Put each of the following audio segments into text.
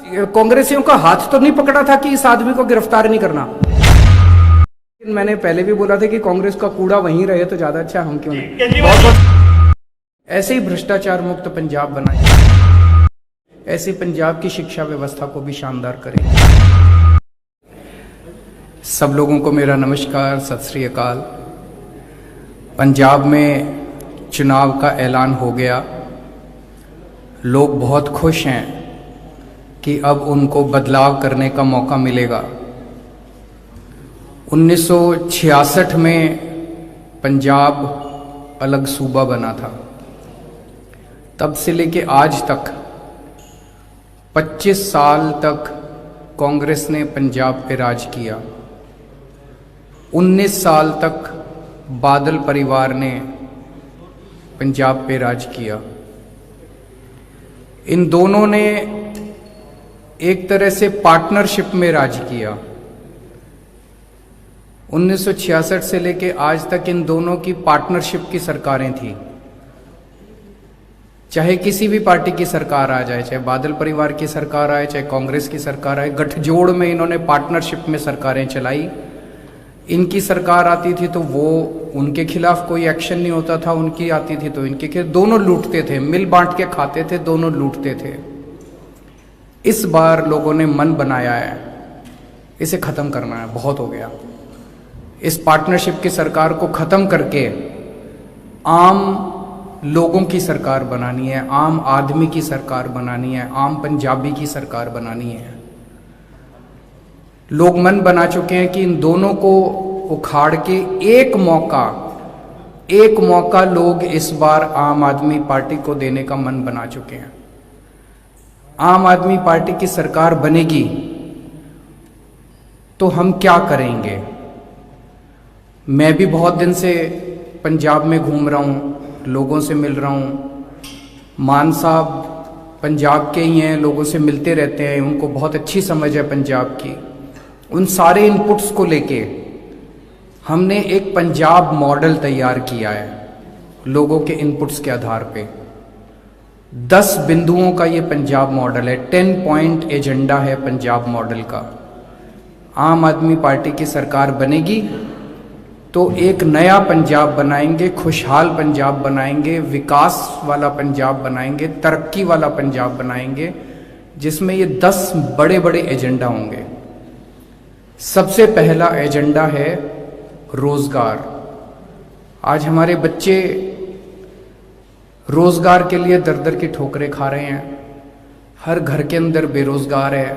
कांग्रेसियों का हाथ तो नहीं पकड़ा था कि इस आदमी को गिरफ्तार नहीं करना। मैंने पहले भी बोला था कि कांग्रेस का कूड़ा वहीं रहे तो ज्यादा अच्छा, हम क्यों नहीं। बहुत बहुत ऐसे ही भ्रष्टाचार मुक्त पंजाब बनाए, ऐसे पंजाब की शिक्षा व्यवस्था को भी शानदार करें। सब लोगों को मेरा नमस्कार, सत श्री अकाल। पंजाब में चुनाव का ऐलान हो गया। लोग बहुत खुश हैं कि अब उनको बदलाव करने का मौका मिलेगा। 1966 में पंजाब अलग सूबा बना था। तब से लेके आज तक 25 साल तक कांग्रेस ने पंजाब पे राज किया। 19 साल तक बादल परिवार ने पंजाब पे राज किया। इन दोनों ने एक तरह से पार्टनरशिप में राज किया। 1966 से लेके आज तक इन दोनों की पार्टनरशिप की सरकारें थी। चाहे किसी भी पार्टी की सरकार आ जाए, चाहे बादल परिवार की सरकार आए, चाहे कांग्रेस की सरकार आए, गठजोड़ में इन्होंने पार्टनरशिप में सरकारें चलाई। इनकी सरकार आती थी तो वो उनके खिलाफ कोई एक्शन नहीं होता था, उनकी आती थी तो इनके खिलाफ। दोनों लूटते थे, मिल बांट के खाते थे, दोनों लूटते थे। इस बार लोगों ने मन बनाया है, इसे खत्म करना है, बहुत हो गया। इस पार्टनरशिप की सरकार को खत्म करके आम लोगों की सरकार बनानी है, आम आदमी की सरकार बनानी है, आम पंजाबी की सरकार बनानी है। लोग मन बना चुके हैं कि इन दोनों को उखाड़ के एक मौका लोग इस बार आम आदमी पार्टी को देने का मन बना चुके हैं। आम आदमी पार्टी की सरकार बनेगी तो हम क्या करेंगे। मैं भी बहुत दिन से पंजाब में घूम रहा हूँ, लोगों से मिल रहा हूँ। मान साहब पंजाब के ही हैं, लोगों से मिलते रहते हैं, उनको बहुत अच्छी समझ है पंजाब की। उन सारे इनपुट्स को लेके हमने एक पंजाब मॉडल तैयार किया है, लोगों के इनपुट्स के आधार पे। 10 बिंदुओं का ये पंजाब मॉडल है, 10 पॉइंट एजेंडा है पंजाब मॉडल का। आम आदमी पार्टी की सरकार बनेगी तो एक नया पंजाब बनाएंगे, खुशहाल पंजाब बनाएंगे, विकास वाला पंजाब बनाएंगे, तरक्की वाला पंजाब बनाएंगे, जिसमें ये 10 बड़े बड़े एजेंडा होंगे। सबसे पहला एजेंडा है रोजगार। आज हमारे बच्चे रोजगार के लिए दर दर की ठोकरें खा रहे हैं। हर घर के अंदर बेरोजगार है।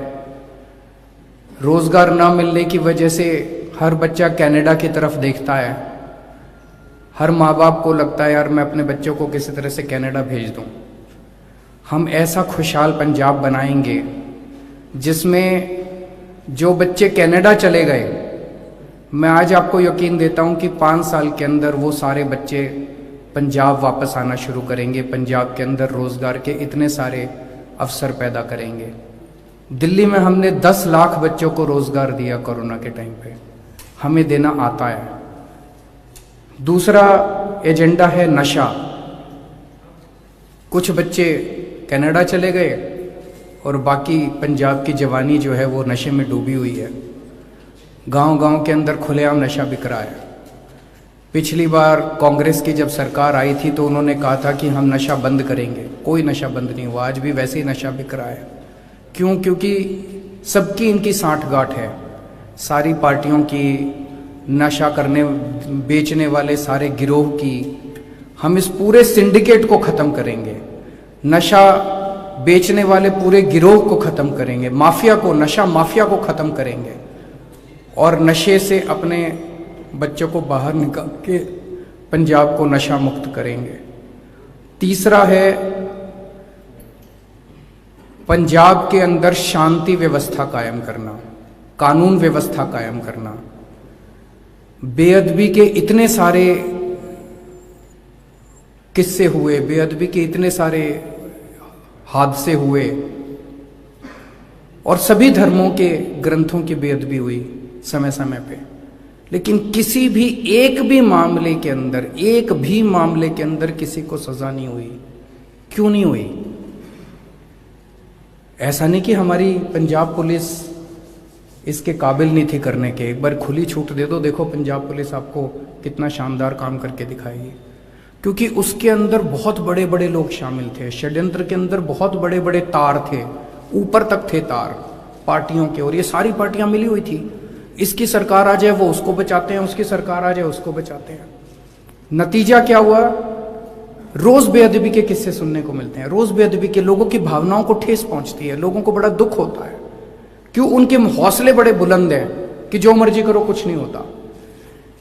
रोजगार ना मिलने की वजह से हर बच्चा कनाडा की तरफ देखता है। हर माँ बाप को लगता है यार मैं अपने बच्चों को किसी तरह से कनाडा भेज दूं। हम ऐसा खुशहाल पंजाब बनाएंगे जिसमें जो बच्चे कनाडा चले गए, मैं आज आपको यकीन देता हूं कि 5 साल के अंदर वो सारे बच्चे पंजाब वापस आना शुरू करेंगे। पंजाब के अंदर रोजगार के इतने सारे अवसर पैदा करेंगे। दिल्ली में हमने 10 लाख बच्चों को रोजगार दिया कोरोना के टाइम पे, हमें देना आता है। दूसरा एजेंडा है नशा। कुछ बच्चे कनाडा चले गए और बाकी पंजाब की जवानी जो है वो नशे में डूबी हुई है। गांव-गांव के अंदर खुलेआम नशा बिक रहा है। पिछली बार कांग्रेस की जब सरकार आई थी तो उन्होंने कहा था कि हम नशा बंद करेंगे, कोई नशा बंद नहीं हुआ। आज भी वैसे ही नशा बिक रहा है। क्यों? क्योंकि सबकी इनकी साठगांठ है। सारी पार्टियों की, नशा करने बेचने वाले सारे गिरोह की। हम इस पूरे सिंडिकेट को ख़त्म करेंगे। नशा बेचने वाले पूरे गिरोह को ख़त्म करेंगे, माफिया को, नशा माफिया को ख़त्म करेंगे और नशे से अपने बच्चों को बाहर निकाल के पंजाब को नशा मुक्त करेंगे। तीसरा है पंजाब के अंदर शांति व्यवस्था कायम करना, कानून व्यवस्था कायम करना। बेअदबी के इतने सारे किस्से हुए, बेअदबी के इतने सारे हादसे हुए और सभी धर्मों के ग्रंथों की बेअदबी हुई समय समय पे, लेकिन किसी भी एक भी मामले के अंदर किसी को सजा नहीं हुई। क्यों नहीं हुई? ऐसा नहीं कि हमारी पंजाब पुलिस इसके काबिल नहीं थी करने के। एक बार खुली छूट दे दो, देखो पंजाब पुलिस आपको कितना शानदार काम करके दिखाएगी। क्योंकि उसके अंदर बहुत बड़े बड़े लोग शामिल थे, षड्यंत्र के अंदर बहुत बड़े बड़े तार थे, ऊपर तक थे तार पार्टियों के, और ये सारी पार्टियां मिली हुई थी। इसकी सरकार आ जाए वो उसको बचाते हैं, उसकी सरकार आ जाए उसको बचाते हैं। नतीजा क्या हुआ? रोज बेअदबी के किस्से सुनने को मिलते हैं, रोज बेअदबी के। लोगों की भावनाओं को ठेस पहुंचती है, लोगों को बड़ा दुख होता है। क्यों? उनके हौसले बड़े बुलंद हैं कि जो मर्जी करो कुछ नहीं होता।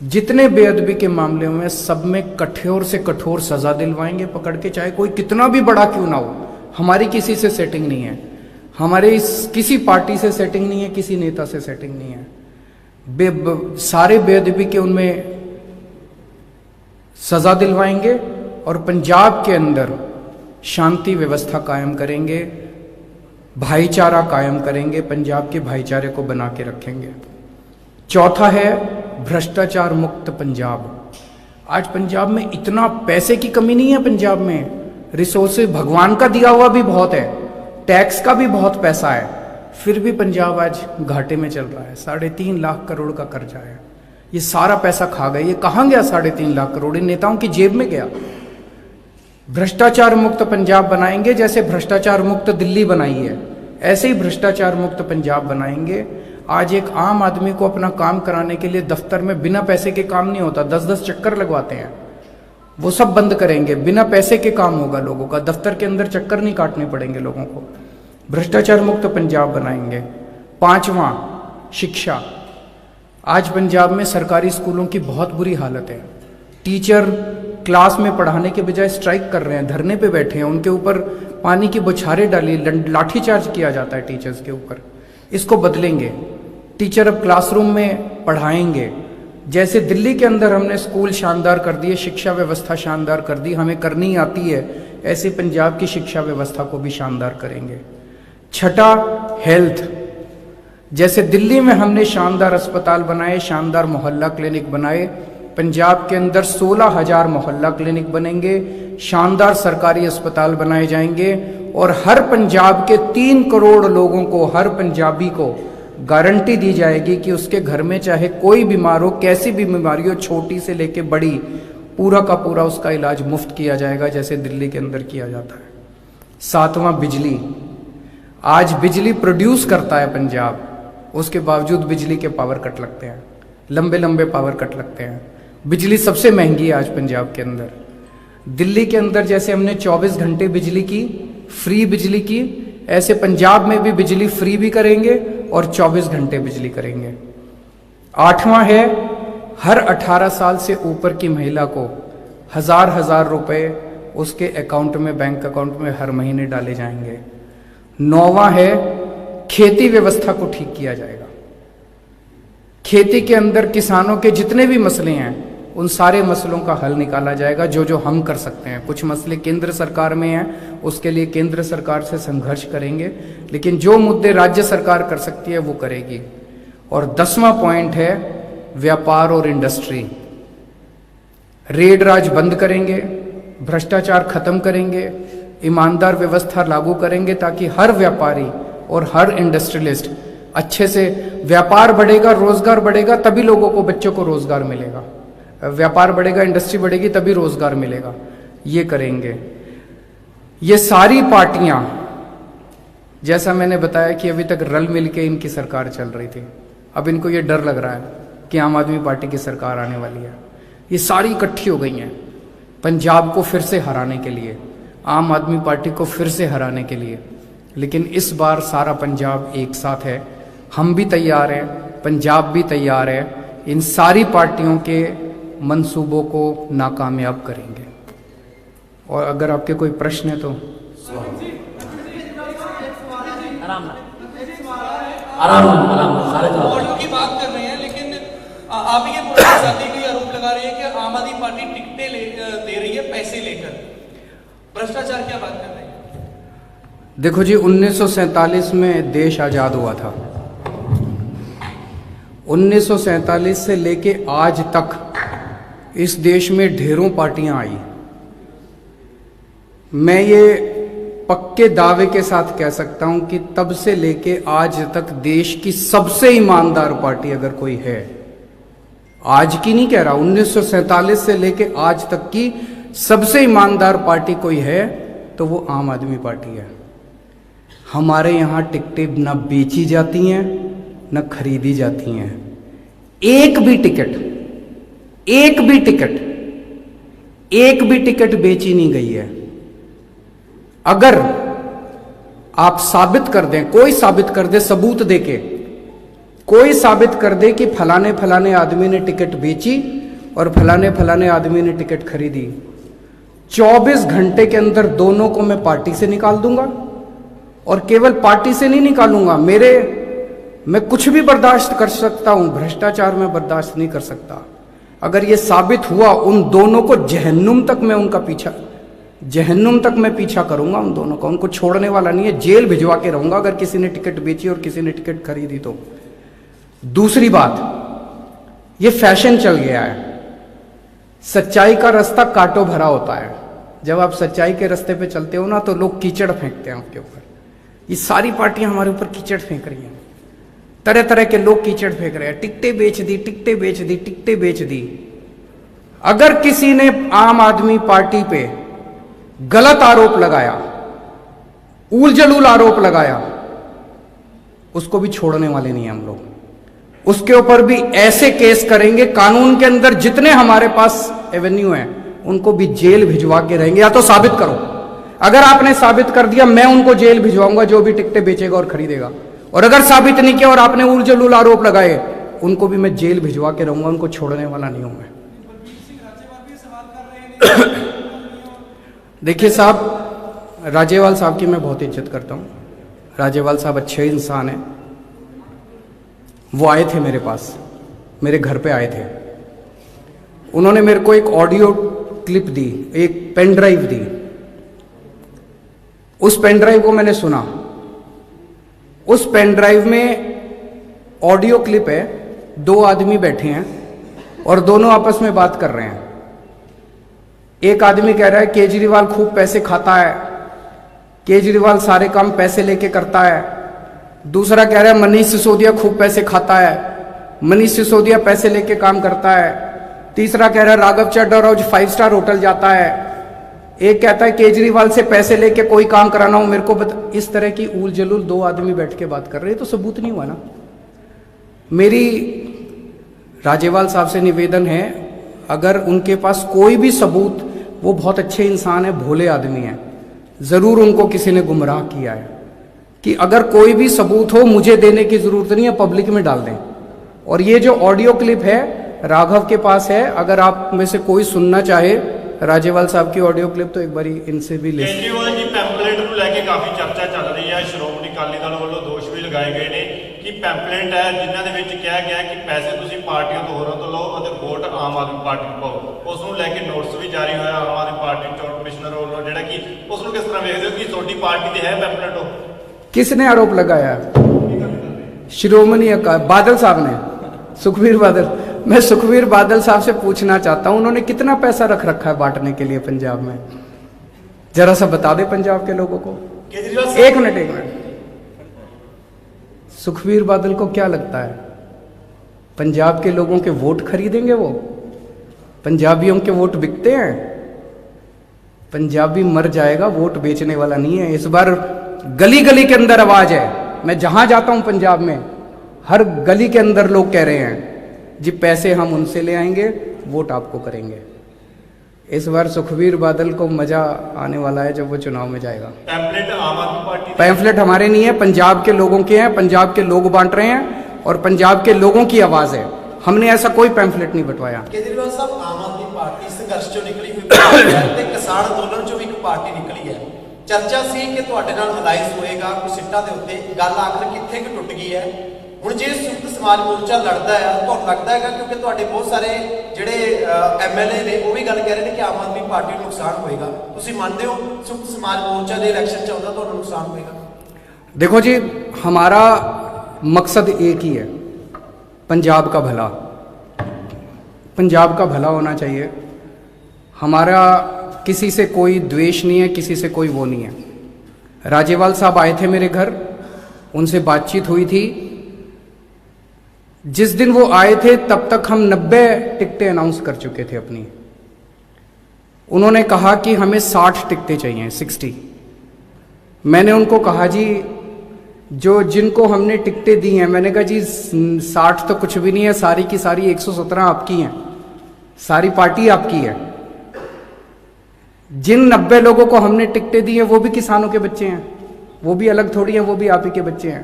जितने बेअदबी के मामले में सब में कठोर से कठोर सजा दिलवाएंगे पकड़ के, चाहे कोई कितना भी बड़ा क्यों ना हो। हमारी किसी से सेटिंग नहीं है, हमारे किसी पार्टी से सेटिंग नहीं है, किसी नेता से सेटिंग नहीं है। सारे बेअदबी के उनमें सजा दिलवाएंगे और पंजाब के अंदर शांति व्यवस्था कायम करेंगे, भाईचारा कायम करेंगे, पंजाब के भाईचारे को बना के रखेंगे। चौथा है भ्रष्टाचार मुक्त पंजाब। आज पंजाब में इतना पैसे की कमी नहीं है, पंजाब में रिसोर्सेज भगवान का दिया हुआ भी बहुत है, टैक्स का भी बहुत पैसा है, फिर भी पंजाब आज घाटे में चल रहा है। 3.5 लाख करोड़ का कर्जा है, ये सारा पैसा खा गए। ये कहाँ गया 3.5 लाख करोड़? इन नेताओं की जेब में गया। भ्रष्टाचार मुक्त पंजाब बनाएंगे, जैसे भ्रष्टाचार मुक्त दिल्ली बनाई है ऐसे ही भ्रष्टाचार मुक्त पंजाब बनाएंगे। आज एक आम आदमी को अपना काम कराने के लिए दफ्तर में बिना पैसे के काम नहीं होता, 10-10 चक्कर लगवाते हैं, वो सब बंद करेंगे। बिना पैसे के काम होगा लोगों का, दफ्तर के अंदर चक्कर नहीं काटने पड़ेंगे लोगों को। भ्रष्टाचार मुक्त पंजाब बनाएंगे। 5वां शिक्षा। आज पंजाब में सरकारी स्कूलों की बहुत बुरी हालत है। टीचर क्लास में पढ़ाने के बजाय स्ट्राइक कर रहे हैं, धरने पे बैठे हैं, उनके ऊपर पानी की बौछारें डाली, लाठीचार्ज किया जाता है टीचर्स के ऊपर। इसको बदलेंगे। टीचर अब क्लासरूम में पढ़ाएंगे। जैसे दिल्ली के अंदर हमने स्कूल शानदार कर दिए, शिक्षा व्यवस्था शानदार कर दी, हमें करनी आती है, ऐसे पंजाब की शिक्षा व्यवस्था को भी शानदार करेंगे। छठा, हेल्थ। जैसे दिल्ली में हमने शानदार अस्पताल बनाए, शानदार मोहल्ला क्लिनिक बनाए, पंजाब के अंदर 16,000 मोहल्ला क्लिनिक बनेंगे, शानदार सरकारी अस्पताल बनाए जाएंगे और हर पंजाब के 3 करोड़ लोगों को, हर पंजाबी को गारंटी दी जाएगी कि उसके घर में चाहे कोई बीमार हो, कैसी भी बीमारी हो, छोटी से लेके बड़ी, पूरा का पूरा उसका इलाज मुफ्त किया जाएगा, जैसे दिल्ली के अंदर किया जाता है। 7वां, बिजली। आज बिजली प्रोड्यूस करता है पंजाब, उसके बावजूद बिजली के पावर कट लगते हैं, लंबे लंबे पावर कट लगते हैं। बिजली सबसे महंगी है आज पंजाब के अंदर। दिल्ली के अंदर जैसे हमने 24 घंटे बिजली की, फ्री बिजली की, ऐसे पंजाब में भी बिजली फ्री भी करेंगे और 24 घंटे बिजली करेंगे। 8वां है, हर 18 साल से ऊपर की महिला को 1000 रुपए उसके अकाउंट में, बैंक अकाउंट में हर महीने डाले जाएंगे। 9वां है, खेती व्यवस्था को ठीक किया जाएगा। खेती के अंदर किसानों के जितने भी मसले हैं, उन सारे मसलों का हल निकाला जाएगा, जो जो हम कर सकते हैं। कुछ मसले केंद्र सरकार में हैं, उसके लिए केंद्र सरकार से संघर्ष करेंगे, लेकिन जो मुद्दे राज्य सरकार कर सकती है वो करेगी। और 10वां पॉइंट है व्यापार और इंडस्ट्री। रेड राज बंद करेंगे, भ्रष्टाचार खत्म करेंगे, ईमानदार व्यवस्था लागू करेंगे, ताकि हर व्यापारी और हर इंडस्ट्रियलिस्ट अच्छे से, व्यापार बढ़ेगा, रोजगार बढ़ेगा, तभी लोगों को, बच्चों को रोजगार मिलेगा। व्यापार बढ़ेगा, इंडस्ट्री बढ़ेगी, तभी रोजगार मिलेगा। ये करेंगे। ये सारी पार्टियां, जैसा मैंने बताया कि अभी तक रल मिल के इनकी सरकार चल रही थी, अब इनको ये डर लग रहा है कि आम आदमी पार्टी की सरकार आने वाली है। ये सारी इकट्ठी हो गई हैं पंजाब को फिर से हराने के लिए, आम आदमी पार्टी को फिर से हराने के लिए। लेकिन इस बार सारा पंजाब एक साथ है, हम भी तैयार हैं, पंजाब भी तैयार है, इन सारी पार्टियों के मंसूबों को नाकामयाब करेंगे। और अगर आपके कोई प्रश्न है तो ऑडियो की बात कर रहे हैं, लेकिन आप ये पुरानी आरोप लगा रहे हैं कि आम आदमी पार्टी टिकटें दे रही है पैसे लेकर, भ्रष्टाचार क्या बात कर रहे हैं? देखो जी, 1947 में देश आजाद हुआ था। 1947 से लेके आज तक इस देश में ढेरों पार्टियां आई। मैं ये पक्के दावे के साथ कह सकता हूं कि तब से लेके आज तक देश की सबसे ईमानदार पार्टी अगर कोई है, आज की नहीं कह रहा, 1947 से लेके आज तक की सबसे ईमानदार पार्टी कोई है तो वो आम आदमी पार्टी है। हमारे यहां टिकटें न बेची जाती हैं न खरीदी जाती हैं। एक भी टिकट बेची नहीं गई है। अगर आप साबित कर दें, कोई साबित कर दे, सबूत देके कोई साबित कर दे कि फलाने फलाने आदमी ने टिकट बेची और फलाने फलाने आदमी ने टिकट खरीदी, 24 घंटे के अंदर दोनों को मैं पार्टी से निकाल दूंगा। और केवल पार्टी से नहीं निकालूंगा, मैं कुछ भी बर्दाश्त कर सकता हूं, भ्रष्टाचार में बर्दाश्त नहीं कर सकता। अगर यह साबित हुआ, उन दोनों को जहन्नुम तक मैं पीछा करूंगा उन दोनों का, उनको छोड़ने वाला नहीं है, जेल भिजवा के रहूंगा अगर किसी ने टिकट बेची और किसी ने टिकट खरीदी तो। दूसरी बात, ये फैशन चल गया है, सच्चाई का रास्ता कांटों भरा होता है। जब आप सच्चाई के रास्ते पे चलते हो ना तो लोग कीचड़ फेंकते हैं आपके ऊपर। ये सारी पार्टियां हमारे ऊपर कीचड़ फेंक रही हैं, तरह तरह के लोग कीचड़ फेंक रहे हैं, टिकटें बेच दी। अगर किसी ने आम आदमी पार्टी पे गलत आरोप लगाया, ऊल जलूल आरोप लगाया, उसको भी छोड़ने वाले नहीं हम लोग। उसके ऊपर भी ऐसे केस करेंगे, कानून के अंदर जितने हमारे पास एवेन्यू हैं उनको भी जेल भिजवा के रहेंगे। या तो साबित करो, अगर आपने साबित कर दिया मैं उनको जेल भिजवाऊंगा जो भी टिकटें बेचेगा और खरीदेगा, और अगर साबित नहीं किया और आपने ऊल जलूल आरोप लगाए उनको भी मैं जेल भिजवा के रहूंगा, उनको छोड़ने वाला नहीं हूं मैं। देखिए साहब, राजेवाल साहब की मैं बहुत इज्जत करता हूं। राजेवाल साहब अच्छे इंसान हैं। वो आए थे मेरे पास, मेरे घर पे आए थे। उन्होंने मेरे को एक ऑडियो क्लिप दी, एक पेन ड्राइव दी। उस पेन ड्राइव को मैंने सुना। उस पेन ड्राइव में ऑडियो क्लिप है, 2 आदमी बैठे हैं और दोनों आपस में बात कर रहे हैं। एक आदमी कह रहा है केजरीवाल खूब पैसे खाता है, केजरीवाल सारे काम पैसे लेके करता है। दूसरा कह रहा है मनीष सिसोदिया खूब पैसे खाता है, मनीष सिसोदिया पैसे लेके काम करता है। तीसरा कह रहा है राघव चड्ढा रोज 5 स्टार होटल जाता है। एक कहता है केजरीवाल से पैसे लेके कोई काम कराना हो मेरे को इस तरह की ऊल जलूल 2 आदमी बैठ के बात कर रहे हैं, तो सबूत नहीं हुआ ना। मेरी राजेवाल साहब से निवेदन है, अगर उनके पास कोई भी सबूत, वो बहुत अच्छे इंसान है, भोले आदमी हैं, जरूर उनको किसी ने गुमराह किया है, कि अगर कोई भी सबूत हो मुझे देने की जरूरत नहीं है, पब्लिक में डाल दें। और ये जो ऑडियो क्लिप है राघव के पास है, अगर आप में से कोई सुनना चाहे राजेवाल साहब की ऑडियो क्लिप तो एक बारी इनसे भी ले। केजरीवाल जी पैंपलेट ਨੂੰ ਲੈ ਕੇ ਕਾਫੀ ਚਰਚਾ ਚੱਲ ਰਹੀ ਹੈ। ਸ਼੍ਰੋਮਣੀ ਅਕਾਲੀ ਦਲ ਵੱਲੋਂ ਦੋਸ਼ ਵੀ ਲਗਾਏ ਗਏ ਨੇ ਕਿ ਪੈਂਪਲੇਟ ਹੈ ਜਿਨ੍ਹਾਂ ਦੇ ਵਿੱਚ ਕਿਹਾ ਗਿਆ ਕਿ ਪੈਸੇ ਤੁਸੀਂ ਪਾਰਟੀਆਂ ਤੋਂ ਹੋਰਾਂ ਤੋਂ ਲਓ ਅਤੇ ਵੋਟ ਆਮ ਆਦਮੀ ਪਾਰਟੀ ਨੂੰ ਪਾਓ। ਉਸ ਨੂੰ ਲੈ ਕੇ ਨੋਟਿਸ ਵੀ ਜਾਰੀ ਹੋਇਆ ਆਮ ਆਦਮੀ ਪਾਰਟੀ ਚੋਣ ਕਮਿਸ਼ਨਰ ਵੱਲੋਂ, ਜਿਹੜਾ ਕਿ ਉਸ ਨੂੰ ਕਿਸ ਤਰ੍ਹਾਂ ਵੇਖਦੇ ਹੋ ਕਿ ਤੁਹਾਡੀ ਪਾਰਟੀ ਦੀ ਹੈ ਪੈਂਪਲੇਟ ਉਹ? किसने आरोप लगाया? श्रोमणी अकाली बादल साहब ने, सुखबीर बादल। मैं सुखबीर बादल साहब से पूछना चाहता हूं उन्होंने कितना पैसा रख रखा है बांटने के लिए पंजाब में, जरा सा बता दे पंजाब के लोगों को। एक मिनट, सुखबीर बादल को क्या लगता है पंजाब के लोगों के वोट खरीदेंगे? वो पंजाबियों के वोट बिकते हैं? पंजाबी मर जाएगा, वोट बेचने वाला नहीं है। इस बार गली गली के अंदर आवाज है, मैं जहां जाता हूं पंजाब में हर गली के अंदर लोग कह रहे हैं जी पैसे हम उनसे ले आएंगे, वोट आपको करेंगे। इस बार सुखबीर बादल को मजा आने वाला है जब वो चुनाव में जाएगा। पैम्फलेट आम आदमी पार्टी, पैम्फलेट हमारे नहीं है, पंजाब के लोगों के हैं, पंजाब के लोग बांट रहे हैं और पंजाब के लोगों की आवाज है। हमने ऐसा कोई पैम्फलेट नहीं बंटवाया। केजरीवाल साहब, आम आदमी पार्टी संघर्ष चों निकली हुई पार्टी है ते किसान अंदोलन चों भी एक पार्टी निकली है। चर्चा सी कि तुहाडे नाल अलायंस होएगा कुछ सीटां दे उत्ते, गल आखिर कित्थे कि टुट गई है। ਹੁਣ ਜੇ ਸੰਯੁਕਤ ਸਮਾਜ ਮੋਰਚਾ ਲੜਦਾ ਹੈ ਤੁਹਾਨੂੰ ਲੱਗਦਾ ਹੈਗਾ ਕਿਉਂਕਿ ਤੁਹਾਡੇ ਬਹੁਤ ਸਾਰੇ ਜਿਹੜੇ ਐਮਐਲਏ ਨੇ ਉਹ ਵੀ ਗੱਲ ਕਹਿ ਰਹੇ ਨੇ ਕਿ ਆਮ ਆਦਮੀ ਪਾਰਟੀ ਨੂੰ ਨੁਕਸਾਨ ਹੋਏਗਾ, ਤੁਸੀਂ ਮੰਨਦੇ ਹੋ ਸੰਯੁਕਤ ਸਮਾਜ ਮੋਰਚਾ ਦੇ ਇਲੈਕਸ਼ਨ ਚ ਆਉਂਦਾ ਤੁਹਾਨੂੰ ਨੁਕਸਾਨ ਹੋਏਗਾ? देखो जी, हमारा मकसद एक ही है, पंजाब का भला, पंजाब का भला होना चाहिए। हमारा किसी से कोई द्वेष नहीं है, किसी से कोई वो नहीं है। राजेवाल साहब आए थे मेरे घर, उनसे बातचीत हुई थी। जिस दिन वो आए थे तब तक हम 90 टिकटें अनाउंस कर चुके थे अपनी। उन्होंने कहा कि हमें 60 टिकटें चाहिए, 60। मैंने उनको कहा जी जो जिनको हमने टिकटें दी हैं, मैंने कहा जी 60 तो कुछ भी नहीं है, सारी की सारी 117 आपकी हैं, सारी पार्टी आपकी है। जिन 90 लोगों को हमने टिकटें दी हैं वो भी किसानों के बच्चे हैं, वो भी अलग थोड़ी हैं, वो भी आप ही के बच्चे हैं।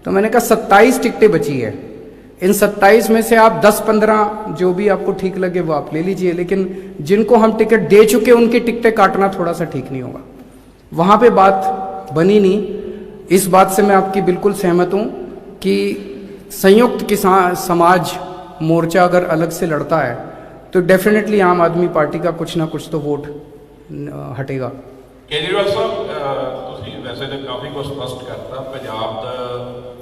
तो मैंने कहा 27 टिकटें बची है, इन 27 में से आप 10-15 जो भी आपको ठीक लगे वो आप ले लीजिए, लेकिन जिनको हम टिकट दे चुके उनकी टिकटें काटना थोड़ा सा ठीक नहीं होगा। वहां पे बात बनी नहीं। इस बात से मैं आपकी बिल्कुल सहमत हूं कि संयुक्त किसान समाज मोर्चा अगर अलग से लड़ता है तो डेफिनेटली आम आदमी पार्टी का कुछ ना कुछ तो वोट हटेगा। केजरीवाल साहब ਤੁਸੀਂ ਵੈਸੇ ਤਾਂ ਕਾਫੀ ਕੁਝ ਸਪਸ਼ਟ ਕਰਤਾ, ਪੰਜਾਬ ਦਾ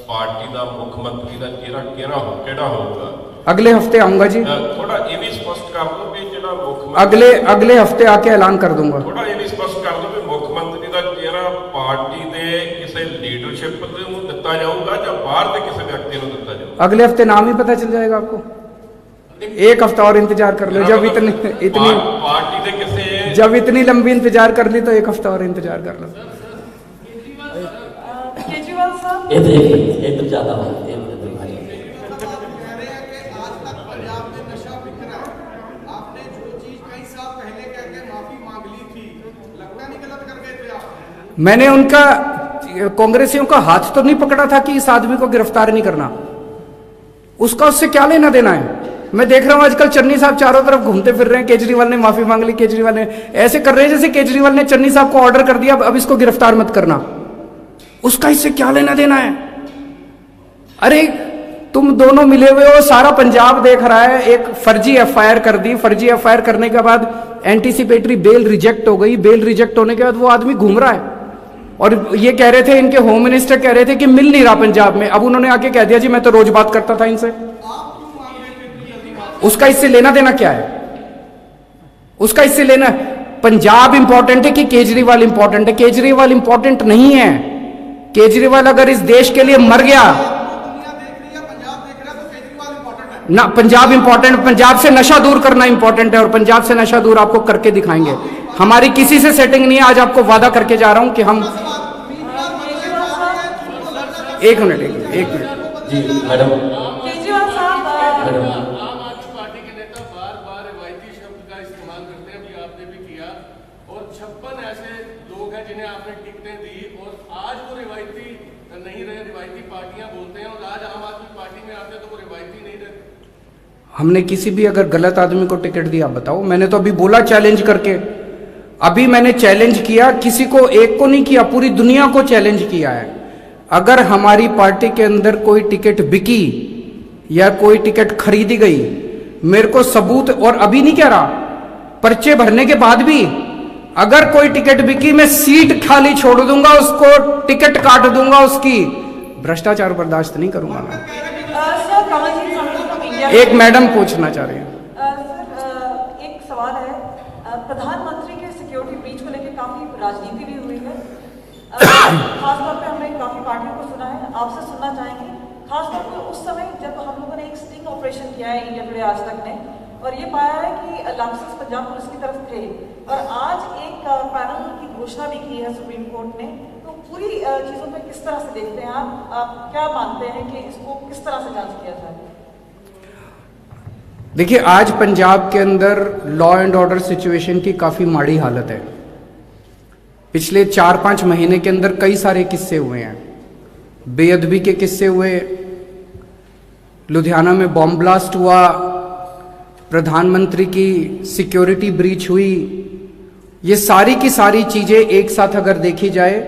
ਪਾਰਟੀ ਦਾ ਮੁੱਖ ਮੰਤਰੀ ਦਾ ਚਿਹਰਾ ਕਿਹੜਾ ਹੋਊਗਾ। अगले हफ्ते आऊंगा जी, ਥੋੜਾ ਇਹ ਵੀ ਸਪਸ਼ਟ ਕਰ ਦਿਓ ਵੀ ਜਿਹੜਾ ਮੁੱਖ ਮੰਤਰੀ अगले हफ्ते आके ऐलान कर दूंगा। ਥੋੜਾ ਇਹ ਵੀ ਸਪਸ਼ਟ ਕਰ ਦਿਓ ਵੀ ਮੁੱਖ ਮੰਤਰੀ ਦਾ ਚਿਹਰਾ ਪਾਰਟੀ ਦੇ ਕਿਸੇ ਲੀਡਰਸ਼ਿਪ ਨੂੰ ਦਿੱਤਾ ਜਾਊਗਾ ਜਾਂ ਬਾਹਰ ਦੇ ਕਿਸੇ ਵਿਅਕਤੀ ਨੂੰ ਦਿੱਤਾ ਜਾਊਗਾ। अगले हफ्ते नाम ही पता चल जाएगा आपको, एक हफ्ता और इंतजार कर लो। जब इतनी पार्टी ਦੇ ਕਿਸੇ जब इतनी लंबी इंतजार कर ली तो एक हफ्ता और इंतजार कर लो। केजरीवाल साहब इधर ज्यादा मैंने उनका कांग्रेसियों का हाथ तो नहीं पकड़ा था कि इस आदमी को गिरफ्तार नहीं करना, उसका उससे क्या लेना देना है। मैं देख रहा हूं आजकल चन्नी साहब चारों तरफ घूमते फिर रहे हैं, केजरीवाल ने माफी मांग ली, केजरीवाल ने ऐसे कर रहे हैं जैसे केजरीवाल ने चन्नी साहब को ऑर्डर कर दिया अब इसको गिरफ्तार मत करना, उसका इससे क्या लेना देना है। अरे तुम दोनों मिले हुए हो, सारा पंजाब देख रहा है। एक फर्जी एफआईआर कर दी, फर्जी एफआईआर करने के बाद एंटीसिपेटरी बेल रिजेक्ट हो गई, बेल रिजेक्ट होने के बाद वो आदमी घूम रहा है और ये कह रहे थे, इनके होम मिनिस्टर कह रहे थे कि मिल नहीं रहा पंजाब में। अब उन्होंने आके कह दिया जी मैं तो रोज बात करता था इनसे। उसका इससे लेना देना क्या है, उसका इससे लेना, पंजाब इंपॉर्टेंट है कि केजरीवाल इंपॉर्टेंट है? केजरीवाल इंपॉर्टेंट नहीं है। केजरीवाल अगर इस देश के लिए मर गया ना, पंजाब इंपॉर्टेंट, पंजाब से नशा दूर करना इंपॉर्टेंट है और पंजाब से नशा दूर आपको करके दिखाएंगे। हमारी किसी से सेटिंग नहीं है, आज आपको वादा करके जा रहा हूं कि हम एक मिनट जी मैडम केजरीवाल साहब मैडम आम आदमी पार्टी के नेता बार बार रिवायती शब्द का इस्तेमाल करते हैं, अभी आपने भी किया, और 56 ऐसे लोग हैं जिन्हें आपने टिकटें दी और आज वो रिवायती नहीं रहे, रिवायती पार्टियां बोलते हैं, और आज आम आदमी पार्टी में आते हैं तो वो रिवायती नहीं रहे। हमने किसी भी अगर गलत आदमी को टिकट दिया बताओ। मैंने तो अभी बोला चैलेंज करके, अभी मैंने चैलेंज किया, किसी को एक को नहीं किया, पूरी दुनिया को चैलेंज किया है। अगर हमारी पार्टी के अंदर कोई टिकट बिकी या कोई टिकट खरीदी गई, मेरे को सबूत, और अभी नहीं कह रहा, पर्चे भरने के बाद भी अगर कोई टिकट बिकी मैं सीट खाली छोड़ दूंगा, उसको टिकट काट दूंगा उसकी। भ्रष्टाचार बर्दाश्त नहीं करूंगा मैं। Sir Kamaljeet Sandhu from India. एक मैडम पूछना चाह रही हैं। सर एक सवाल है, प्रधानमंत्री के सिक्योरिटी ब्रीच को लेकर काफी राजनीति भी हुई है, खासतौर पे हमने काफी पार्टियों को सुना है, आपसे सुनना चाहेंगे खासतौर पे उस समय जब हम लोगों ने एक स्टिंग ऑपरेशन किया है इंडिया टुडे आज तक ने, और ये पाया है कि लाइसेंस पंजाब पुलिस की तरफ थे, और आज एक पैनल की घोषणा भी की है सुप्रीम कोर्ट ने। तो पूरी चीजों पे किस तरह से देखते हैं आप क्या मानते हैं कि इसको किस तरह से जांच किया जाए? देखिए आज पंजाब के अंदर लॉ एंड ऑर्डर सिचुएशन की काफी माड़ी हालत है। पिछले 4-5 महीने के अंदर कई सारे किस्से हुए हैं, बेअदबी के किस्से हुए, लुधियाना में बॉम्ब ब्लास्ट हुआ, प्रधानमंत्री की सिक्योरिटी ब्रीच हुई। ये सारी की सारी चीजें एक साथ अगर देखी जाए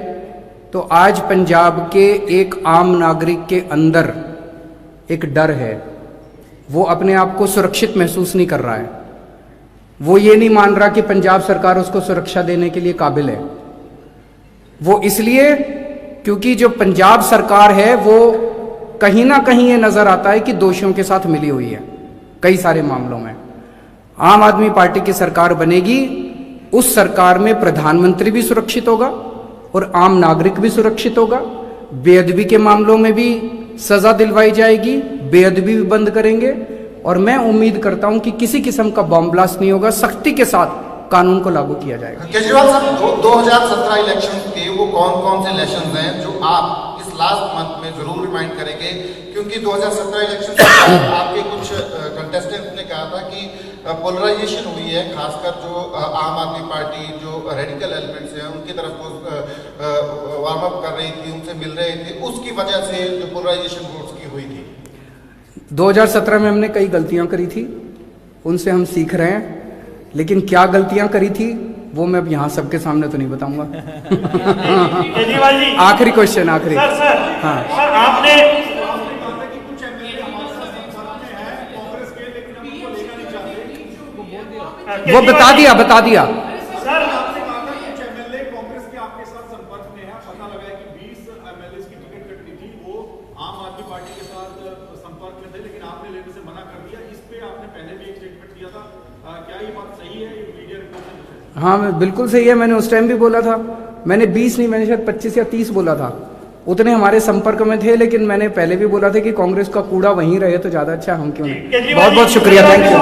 तो आज पंजाब के एक आम नागरिक के अंदर एक डर है, वो अपने आप को सुरक्षित महसूस नहीं कर रहा है, वो ये नहीं मान रहा कि पंजाब सरकार उसको सुरक्षा देने के लिए काबिल है। वो इसलिए क्योंकि जो पंजाब सरकार है वो कहीं ना कहीं ये नजर आता है कि दोषियों के साथ मिली हुई है कई सारे मामलों में। आम आदमी पार्टी की सरकार बनेगी, उस सरकार में प्रधानमंत्री भी सुरक्षित होगा, और आम नागरिक भी सुरक्षित होगा। बेअदबी के मामलों में भी सजा दिलवाई जाएगी, बेअदबी भी बंद करेंगे और मैं उम्मीद करता हूं कि किसी किस्म का बॉम्ब ब्लास्ट नहीं होगा, सख्ती के साथ कानून को लागू किया जाएगा। केजरीवाल साहब 2017 इलेक्शन के वो कौन कौन से इलेक्शन हैं जो आप इस लास्ट मंथ में जरूर रिमाइंड करेंगे, क्योंकि 2017 इलेक्शन से आपके कुछ कंटेस्टेंट्स ने कहा था कि पोलराइजेशन हुई है, खासकर जो आम आदमी पार्टी जो रेडिकल एलिमेंट्स हैं उनकी तरफ को वार्म अप कर रही थी, उनसे मिल रहे थे, उसकी वजह से जो पोलराइजेशन वोट्स की हुई थी। 2017 में हमने कई गलतियां करी थी, उनसे हम सीख रहे हैं, लेकिन क्या गलतियां करी थी वो मैं अब यहाँ सबके सामने तो नहीं बताऊंगा। केजरीवाल जी, आखिरी क्वेश्चन, आखिरी। सर हाँ, सर आपने वो बता दिया सर कांग्रेस के आपके साथ संपर्क में है, पता लगा है कि 20 एमएलए की टिकट कटनी थी, वो आम आदमी पार्टी के साथ संपर्क में थे, लेकिन आपने लेने से मना कर दिया। इस पे आपने पहले भी एक स्टेटमेंट दिया था, क्या ये बात सही है? मीडिया रिपोर्ट से हाँ बिल्कुल सही है, मैंने उस टाइम भी बोला था। मैंने 20 नहीं, मैंने शायद 25 या 30 बोला था, उतने हमारे संपर्क में थे, लेकिन मैंने पहले भी बोला था कि कांग्रेस का कूड़ा वहीं रहे तो ज्यादा अच्छा, हम क्यों नहीं। बहुत बहुत शुक्रिया, थैंक यू।